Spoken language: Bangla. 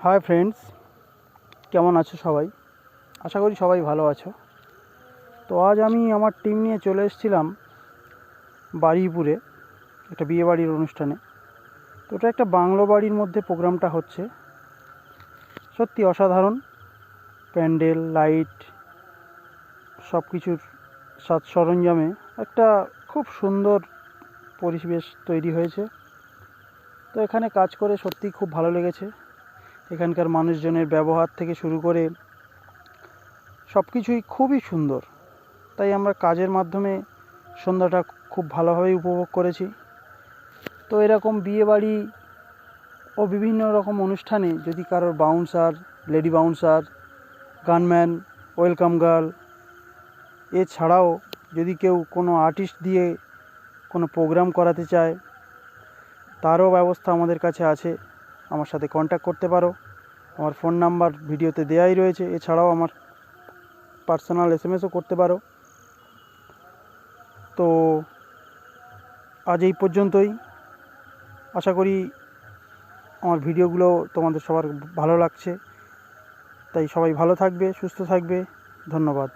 হাই ফ্রেন্ডস, কেমন আছো সবাই? আশা করি সবাই ভালো আছো। তো আজ আমি আমার টিম নিয়ে চলে এসেছিলাম বারুইপুরে একটা বিয়েবাড়ির অনুষ্ঠানে। তো এটা একটা বাংলো বাড়ির মধ্যে প্রোগ্রামটা হচ্ছে। সত্যি অসাধারণ, প্যান্ডেল, লাইট, সব কিছুর সাজ সরঞ্জামে একটা খুব সুন্দর পরিবেশ তৈরি হয়েছে। তো এখানে কাজ করে সত্যি খুব ভালো লেগেছে। এখানকার মানুষজনের ব্যবহার থেকে শুরু করে সব কিছুই খুবই সুন্দর। তাই আমরা কাজের মাধ্যমে সন্ধ্যাটা খুব ভালোভাবেই উপভোগ করেছি। তো এরকম বিয়েবাড়ি ও বিভিন্ন রকম অনুষ্ঠানে যদি কারোর bouncer, lady bouncer, gunman, welcome girl, এছাড়াও যদি কেউ কোনো আর্টিস্ট দিয়ে কোনো প্রোগ্রাম করাতে চায়, তারও ব্যবস্থা আমাদের কাছে আছে। আমার সাথে কন্ট্যাক্ট করতে পারো। আমার ফোন নাম্বার ভিডিওতে দেওয়াই রয়েছে। এছাড়াও আমার পার্সোনাল SMS-ও করতে পারো। তো আজ এই পর্যন্তই। আশা করি আমার ভিডিওগুলো তোমাদের সবার ভালো লাগছে। তাই সবাই ভালো থাকবে, সুস্থ থাকবে। ধন্যবাদ।